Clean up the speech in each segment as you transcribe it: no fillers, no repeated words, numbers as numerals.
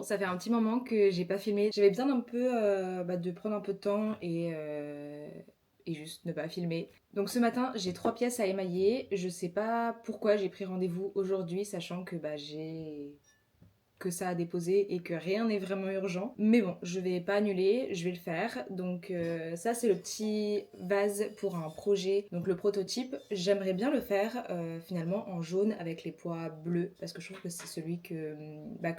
Ça fait un petit moment que j'ai pas filmé. J'avais besoin d'un peu de prendre un peu de temps et juste ne pas filmer. Donc ce matin, j'ai 3 pièces à émailler. Je sais pas pourquoi j'ai pris rendez-vous aujourd'hui, sachant que j'ai que ça à déposer et que rien n'est vraiment urgent. Mais bon, je vais pas annuler, je vais le faire. Donc ça c'est le petit vase pour un projet. Donc le prototype, j'aimerais bien le faire finalement en jaune avec les pois bleus parce que je trouve que c'est celui que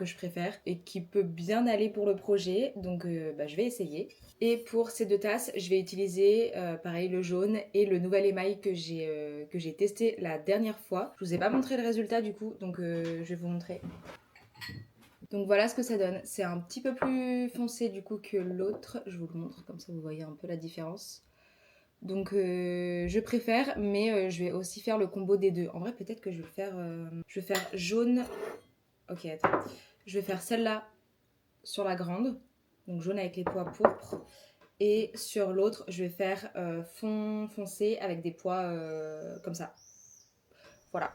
je préfère et qui peut bien aller pour le projet. Donc je vais essayer. Et pour ces 2 tasses, je vais utiliser pareil le jaune et le nouvel émail que j'ai testé la dernière fois. Je vous ai pas montré le résultat du coup, donc je vais vous montrer. Donc voilà ce que ça donne. C'est un petit peu plus foncé du coup que l'autre. Je vous le montre, comme ça vous voyez un peu la différence. Donc je préfère, mais je vais aussi faire le combo des deux. En vrai, peut-être que je vais faire jaune. Ok, attends. Je vais faire celle-là sur la grande. Donc jaune avec les pois pourpres. Et sur l'autre, je vais faire fond foncé avec des pois comme ça. Voilà.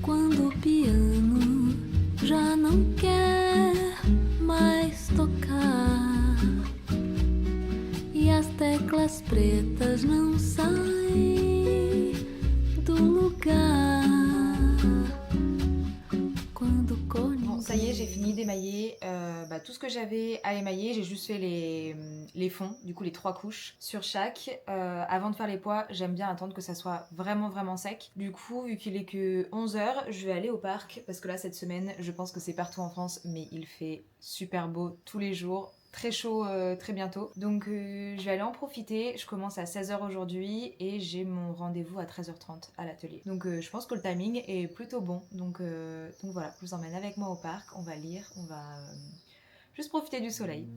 Quando o piano já não quer mais tocar e as teclas pretas não saem do lugar. Bon, ça y est, j'ai fini d'émailler tout ce que j'avais à émailler. J'ai juste fait les fonds, du coup les 3 couches sur chaque. Avant de faire les pois, j'aime bien attendre que ça soit vraiment vraiment sec. Du coup, vu qu'il est que 11 h, je vais aller au parc parce que là, cette semaine, je pense que c'est partout en France, mais il fait super beau tous les jours. Très chaud très bientôt. Donc je vais aller en profiter. Je commence à 16 h aujourd'hui et j'ai mon rendez-vous à 13 h 30 à l'atelier. Donc je pense que le timing est plutôt bon. Donc voilà, je vous emmène avec moi au parc. On va lire, on va juste profiter du soleil.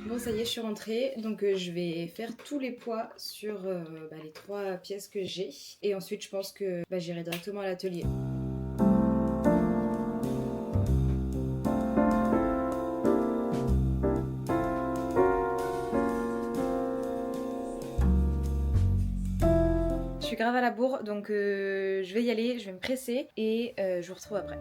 Bon, ça y est, je suis rentrée. Donc je vais faire tous les pois sur les 3 pièces que j'ai. Et ensuite, je pense que j'irai directement à l'atelier. Je suis grave à la bourre, donc je vais y aller, je vais me presser et je vous retrouve après.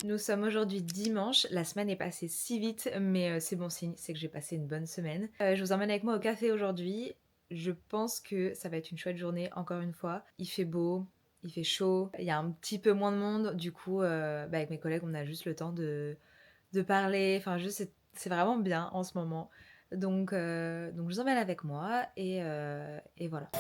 Nous sommes aujourd'hui dimanche, la semaine est passée si vite, mais c'est bon signe, c'est que j'ai passé une bonne semaine. Je vous emmène avec moi au café aujourd'hui. Je pense que ça va être une chouette journée, encore une fois. Il fait beau, il fait chaud, il y a un petit peu moins de monde, du coup avec mes collègues on a juste le temps de parler, enfin juste c'est vraiment bien en ce moment. Donc je vous emmène avec moi et voilà.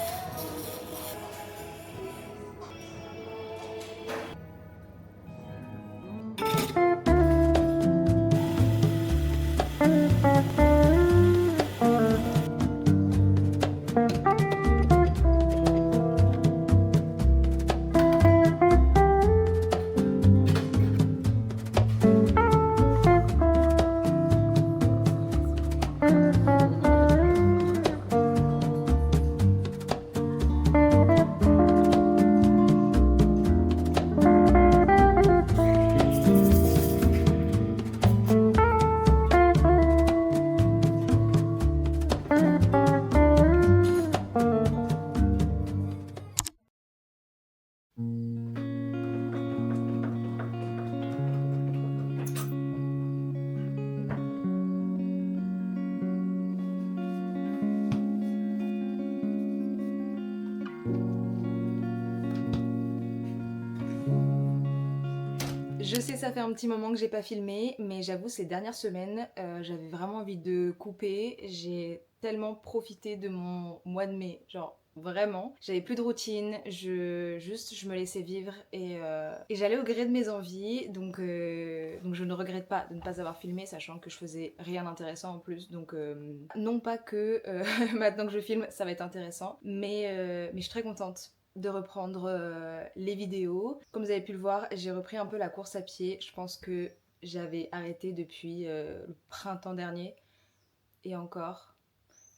Je sais, ça fait un petit moment que j'ai pas filmé, mais j'avoue, ces dernières semaines, j'avais vraiment envie de couper. J'ai tellement profité de mon mois de mai, genre Vraiment, j'avais plus de routine, je me laissais vivre et j'allais au gré de mes envies, donc je ne regrette pas de ne pas avoir filmé, sachant que je faisais rien d'intéressant en plus, donc non pas que maintenant que je filme ça va être intéressant, mais je suis très contente de reprendre les vidéos. Comme vous avez pu le voir, j'ai repris un peu la course à pied, je pense que j'avais arrêté depuis le printemps dernier, et encore...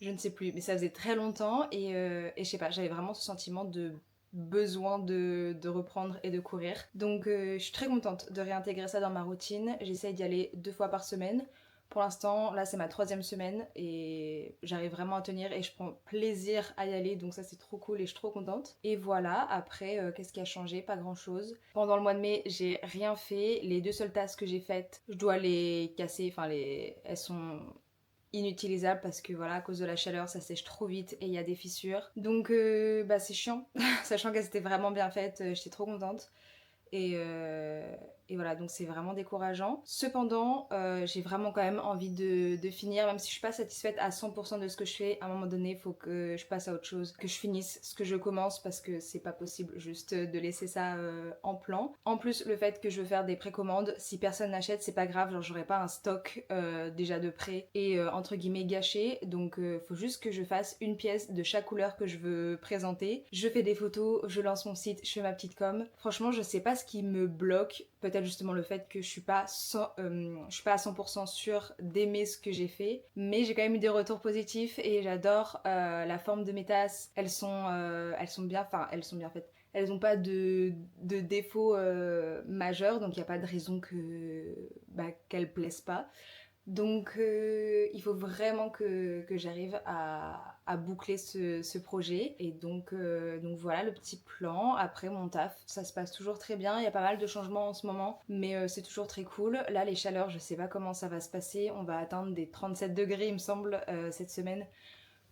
Je ne sais plus, mais ça faisait très longtemps et je sais pas, j'avais vraiment ce sentiment de besoin de reprendre et de courir. Donc je suis très contente de réintégrer ça dans ma routine. J'essaye d'y aller 2 fois par semaine. Pour l'instant, là c'est ma 3e semaine et j'arrive vraiment à tenir et je prends plaisir à y aller, donc ça c'est trop cool et je suis trop contente. Et voilà, après qu'est-ce qui a changé? Pas grand chose. Pendant le mois de mai, j'ai rien fait. Les 2 seules tasses que j'ai faites, je dois les casser, enfin elles sont inutilisable parce que voilà, à cause de la chaleur ça sèche trop vite et il y a des fissures, donc bah c'est chiant sachant qu'elles étaient vraiment bien faites, j'étais trop contente et, euh, et voilà, donc c'est vraiment décourageant. Cependant, j'ai vraiment quand même envie de finir, même si je suis pas satisfaite à 100% de ce que je fais. À un moment donné, il faut que je passe à autre chose, que je finisse ce que je commence, parce que c'est pas possible juste de laisser ça en plan. En plus, le fait que je veux faire des précommandes, si personne n'achète, c'est pas grave, genre j'aurai pas un stock déjà de prêt et entre guillemets gâché, donc faut juste que je fasse une pièce de chaque couleur que je veux présenter. Je fais des photos, je lance mon site, je fais ma petite com. Franchement, je sais pas ce qui me bloque, peut-être justement le fait que je suis pas à 100% sûre d'aimer ce que j'ai fait, mais j'ai quand même eu des retours positifs et j'adore la forme de mes tasses. Elles sont bien, enfin elles sont bien faites. Elles n'ont pas de défauts majeurs, donc il n'y a pas de raison qu'elles plaisent pas. Donc il faut vraiment que j'arrive à boucler ce projet. Et donc voilà le petit plan. Après mon taf, ça se passe toujours très bien. Il y a pas mal de changements en ce moment, mais c'est toujours très cool. Là les chaleurs, je sais pas comment ça va se passer. On va atteindre des 37 degrés il me semble cette semaine.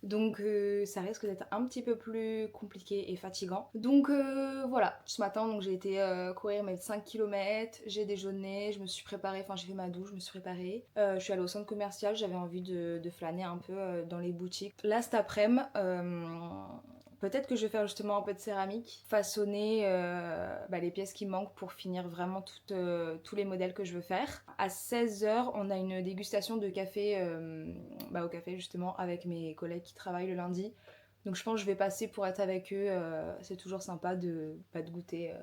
Donc ça risque d'être un petit peu plus compliqué et fatigant. Donc voilà, ce matin donc, j'ai été courir mes 5 km, j'ai déjeuné, je me suis préparée, enfin j'ai fait ma douche, je me suis préparée. Je suis allée au centre commercial, j'avais envie de flâner un peu dans les boutiques. Là cet après-midi, peut-être que je vais faire justement un peu de céramique, façonner les pièces qui manquent pour finir vraiment tous les modèles que je veux faire. À 16h, on a une dégustation de café au café justement avec mes collègues qui travaillent le lundi. Donc je pense que je vais passer pour être avec eux, c'est toujours sympa de goûter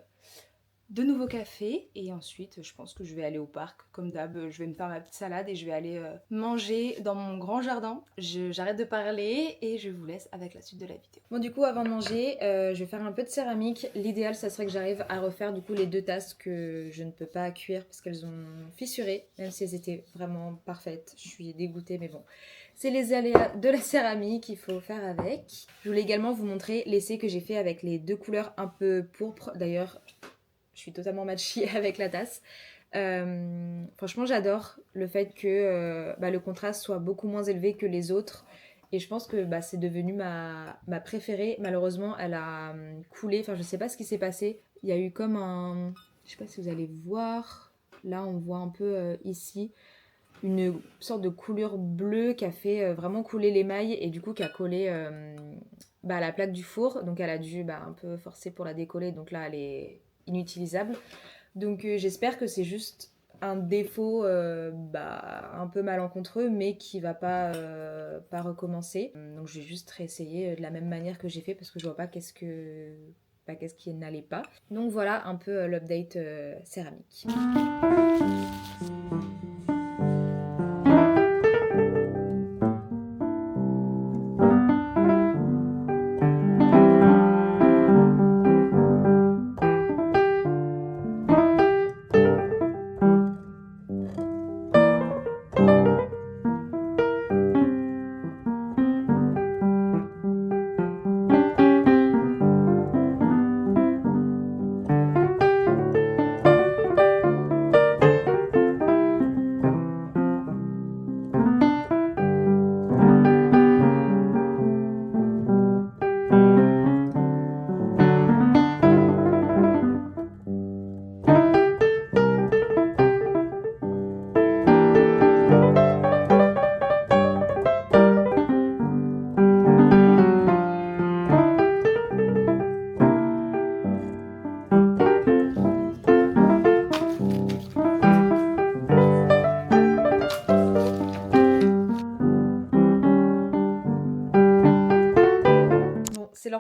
de nouveaux cafés. Et ensuite je pense que je vais aller au parc comme d'hab, je vais me faire ma petite salade et je vais aller manger dans mon grand jardin. J'arrête de parler et je vous laisse avec la suite de la vidéo. Bon du coup avant de manger, je vais faire un peu de céramique. L'idéal ça serait que j'arrive à refaire du coup les 2 tasses que je ne peux pas cuire parce qu'elles ont fissuré, même si elles étaient vraiment parfaites. Je suis dégoûtée mais bon. C'est les aléas de la céramique, il faut faire avec. Je voulais également vous montrer l'essai que j'ai fait avec les 2 couleurs un peu pourpres. D'ailleurs, je suis totalement matchée avec la tasse. Franchement, j'adore le fait que le contraste soit beaucoup moins élevé que les autres. Et je pense que c'est devenu ma préférée. Malheureusement, elle a coulé. Enfin, je sais pas ce qui s'est passé. Il y a eu comme un... Je sais pas si vous allez voir. Là, on voit un peu ici une sorte de coulure bleue qui a fait vraiment couler l'émail et du coup qui a collé à la plaque du four. Donc elle a dû un peu forcer pour la décoller. Donc là, elle est inutilisable. Donc j'espère que c'est juste un défaut un peu malencontreux mais qui va pas recommencer. Donc je vais juste réessayer de la même manière que j'ai fait parce que je vois pas qu'est-ce qui n'allait pas. Donc voilà un peu l'update céramique.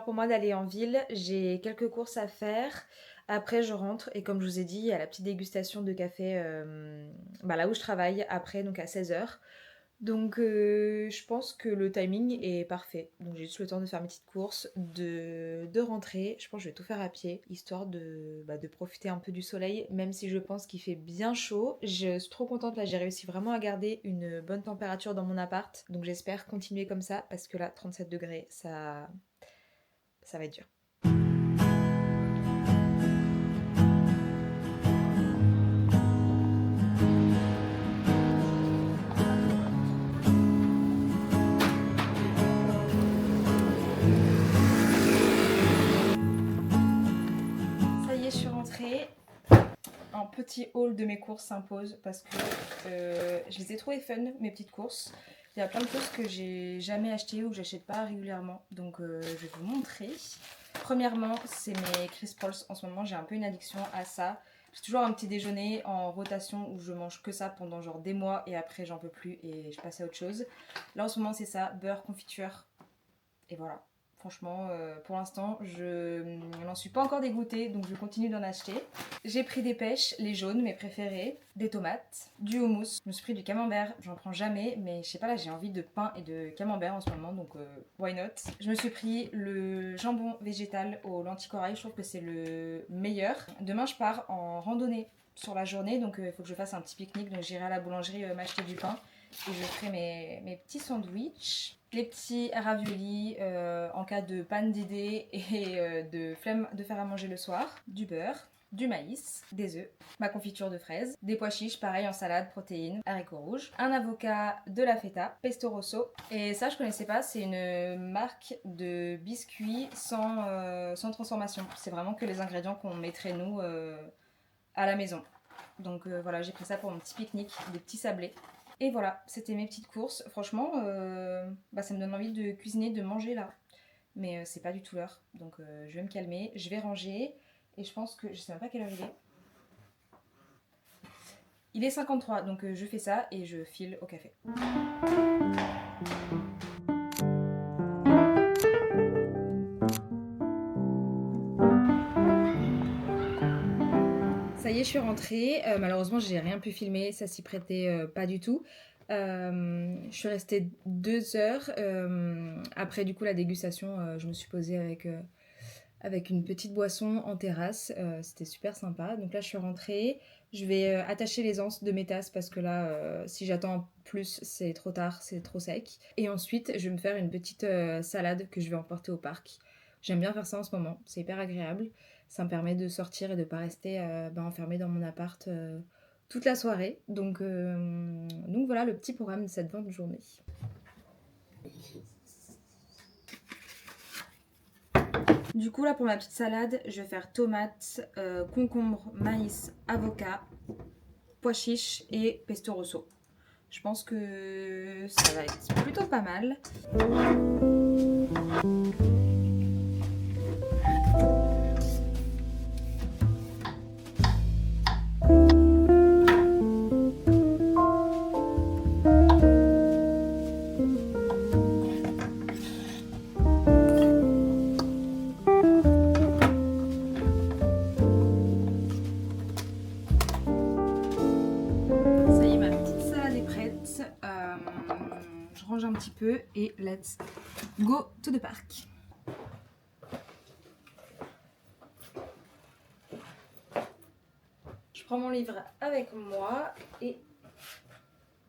pour moi d'aller en ville. J'ai quelques courses à faire. Après, je rentre et comme je vous ai dit, il y a la petite dégustation de café là où je travaille après, donc à 16h. Donc je pense que le timing est parfait. Donc j'ai juste le temps de faire mes petites courses, de rentrer. Je pense que je vais tout faire à pied, histoire de profiter un peu du soleil, même si je pense qu'il fait bien chaud. Je suis trop contente, là j'ai réussi vraiment à garder une bonne température dans mon appart. Donc j'espère continuer comme ça, parce que là 37 degrés, ça va être dur. Je suis rentrée, un petit haul de mes courses s'impose parce que je les ai trouvées fun, mes petites courses. Il y a plein de choses que j'ai jamais achetées ou que j'achète pas régulièrement, donc je vais vous montrer. Premièrement, c'est mes Crisp Rolls. En ce moment, j'ai un peu une addiction à ça. J'ai toujours un petit déjeuner en rotation où je mange que ça pendant genre des mois et après j'en peux plus et je passe à autre chose. Là en ce moment, c'est ça, beurre, confiture et voilà. Franchement, pour l'instant, je n'en suis pas encore dégoûtée, donc je continue d'en acheter. J'ai pris des pêches, les jaunes, mes préférés, des tomates, du houmous. Je me suis pris du camembert, j'en prends jamais, mais je sais pas, là j'ai envie de pain et de camembert en ce moment, donc why not. Je me suis pris le jambon végétal au lentilles corail, je trouve que c'est le meilleur. Demain, je pars en randonnée sur la journée, donc il faut que je fasse un petit pique-nique, donc j'irai à la boulangerie m'acheter du pain. Et je ferai mes petits sandwichs, les petits raviolis en cas de panne d'idées et de flemme de faire à manger le soir, du beurre, du maïs, des œufs, ma confiture de fraises, des pois chiches, pareil en salade, protéines, haricots rouges, un avocat, de la feta, pesto rosso. Et ça je connaissais pas, c'est une marque de biscuits sans transformation. C'est vraiment que les ingrédients qu'on mettrait nous à la maison. Donc voilà, j'ai pris ça pour mon petit pique-nique, des petits sablés. Et voilà, c'était mes petites courses. Franchement, ça me donne envie de cuisiner, de manger là. Mais c'est pas du tout l'heure. Donc je vais me calmer, je vais ranger. Et je pense que je sais même pas quelle heure il est. Il est 53, donc je fais ça et je file au café. Ça y est, je suis rentrée. Malheureusement, j'ai rien pu filmer, ça s'y prêtait pas du tout. Je suis restée 2 heures. Après, du coup, la dégustation, je me suis posée avec une petite boisson en terrasse. C'était super sympa. Donc là, je suis rentrée. Je vais attacher les anses de mes tasses parce que là, si j'attends plus, c'est trop tard, c'est trop sec. Et ensuite, je vais me faire une petite salade que je vais emporter au parc. J'aime bien faire ça en ce moment, c'est hyper agréable. Ça me permet de sortir et de pas rester enfermée dans mon appart toute la soirée. Donc voilà le petit programme de cette fin de journée. Du coup là pour ma petite salade, je vais faire tomates, concombre, maïs, avocat, pois chiches et pesto rosso. Je pense que ça va être plutôt pas mal. Un petit peu et let's go to the park. Je prends mon livre avec moi et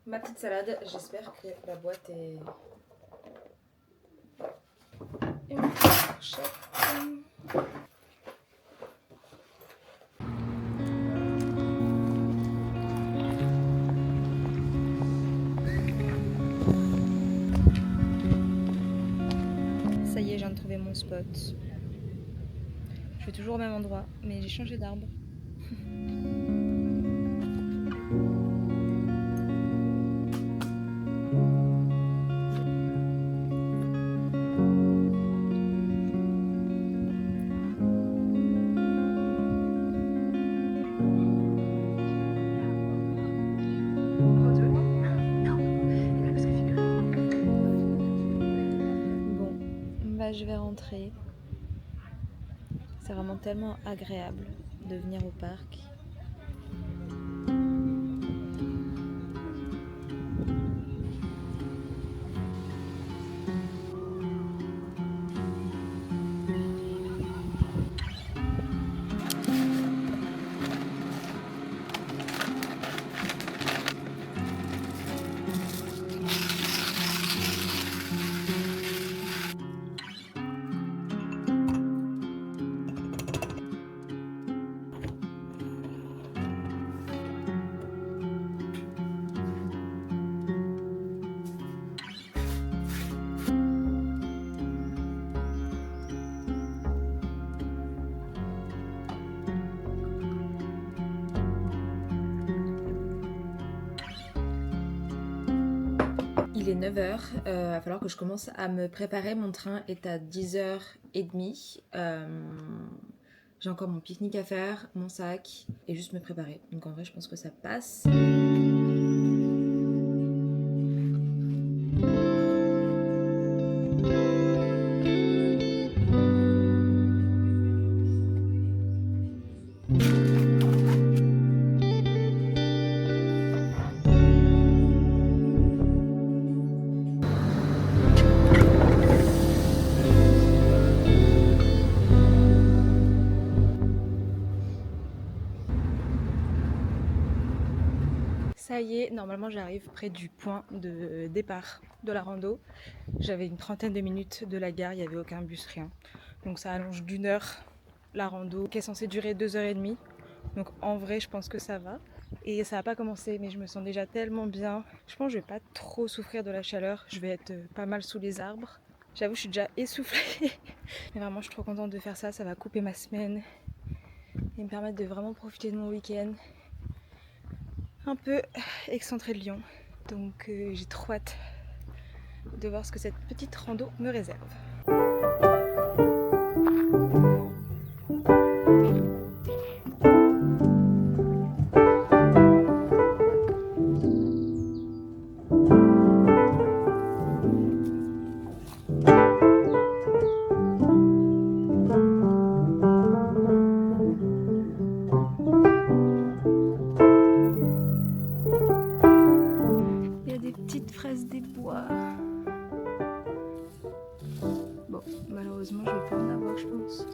ma petite salade. J'espère que la boîte est et ma petite fourchette. Ça y est, je viens de trouver mon spot. Je suis toujours au même endroit, mais j'ai changé d'arbre. Je vais rentrer. C'est vraiment tellement agréable de venir au parc. Il est 9h, il va falloir que je commence à me préparer. Mon train est à 10h30. J'ai encore mon pique-nique à faire, mon sac et juste me préparer. Donc en vrai, je pense que ça passe. Ça y est, normalement j'arrive près du point de départ de la rando. J'avais une trentaine de minutes de la gare, il n'y avait aucun bus, rien. Donc ça allonge d'1 heure la rando qui est censée durer 2h30. Donc en vrai je pense que ça va. Et ça n'a pas commencé mais je me sens déjà tellement bien. Je pense que je vais pas trop souffrir de la chaleur, je vais être pas mal sous les arbres. J'avoue je suis déjà essoufflée. Mais vraiment je suis trop contente de faire ça, ça va couper ma semaine. Et me permettre de vraiment profiter de mon week-end. Un peu excentré de Lyon, donc j'ai trop hâte de voir ce que cette petite rando me réserve. Il y a des petites fraises des bois. Bon, malheureusement, je vais pas en avoir, je pense.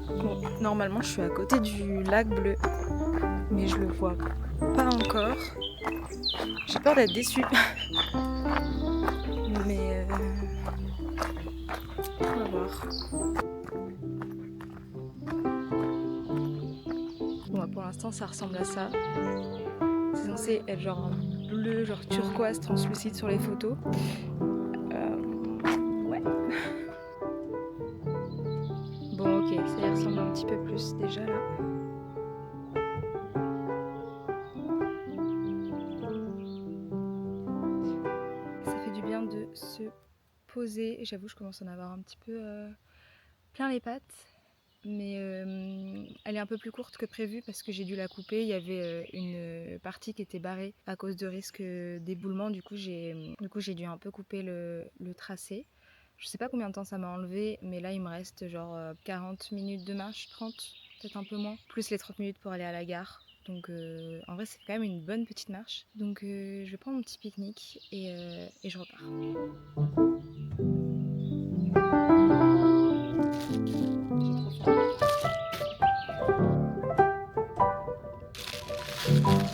Bon, normalement, je suis à côté du lac bleu, mais je le vois pas encore. J'ai peur d'être déçue. Mais on va voir. Bon, bah, pour l'instant, ça ressemble à ça. C'est censé être genre un bleu, genre turquoise, translucide sur les photos. Ouais. Bon, ok, ça y ressemble un petit peu plus déjà là. Ça fait du bien de se poser. J'avoue, je commence à en avoir un petit peu plein les pattes. Mais elle est un peu plus courte que prévu parce que j'ai dû la couper. Il y avait une partie qui était barrée à cause de risque d'éboulement. Du coup, j'ai dû un peu couper le tracé. Je sais pas combien de temps ça m'a enlevé, mais là il me reste genre 40 minutes de marche, 30, peut-être un peu moins, plus les 30 minutes pour aller à la gare. Donc en vrai c'est quand même une bonne petite marche. Donc je vais prendre mon petit pique-nique et je repars. J'ai trop faim.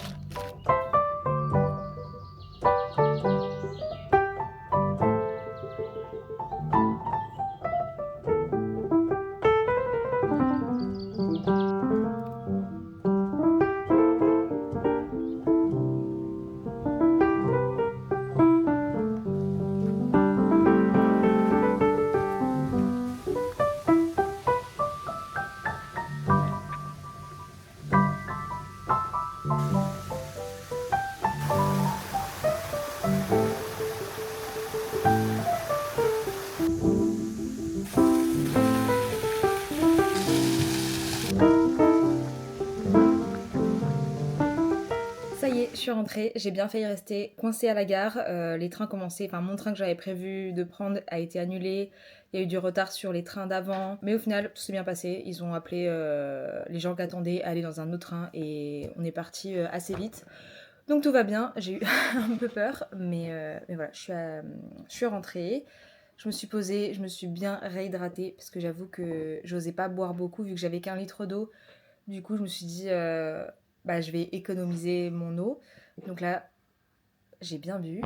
rentrée, j'ai bien failli rester coincée à la gare. Les trains commençaient, enfin mon train que j'avais prévu de prendre a été annulé. Il y a eu du retard sur les trains d'avant. Mais au final, tout s'est bien passé. Ils ont appelé les gens qui attendaient à aller dans un autre train et on est parti assez vite. Donc tout va bien. J'ai eu un peu peur, mais voilà, je suis rentrée. Je me suis posée, je me suis bien réhydratée parce que j'avoue que j'osais pas boire beaucoup vu que j'avais qu'1 litre d'eau. Du coup, je me suis dit, bah, je vais économiser mon eau. Donc là, j'ai bien bu.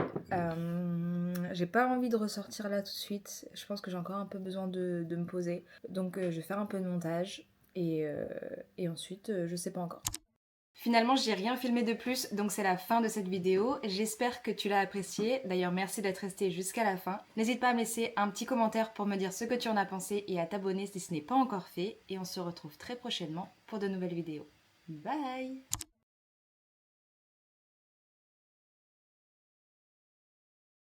J'ai pas envie de ressortir là tout de suite. Je pense que j'ai encore un peu besoin de me poser. Donc je vais faire un peu de montage. Et ensuite, je sais pas encore. Finalement, j'ai rien filmé de plus, donc c'est la fin de cette vidéo. J'espère que tu l'as appréciée. D'ailleurs, merci d'être resté jusqu'à la fin. N'hésite pas à me laisser un petit commentaire pour me dire ce que tu en as pensé et à t'abonner si ce n'est pas encore fait. Et on se retrouve très prochainement pour de nouvelles vidéos. Bye!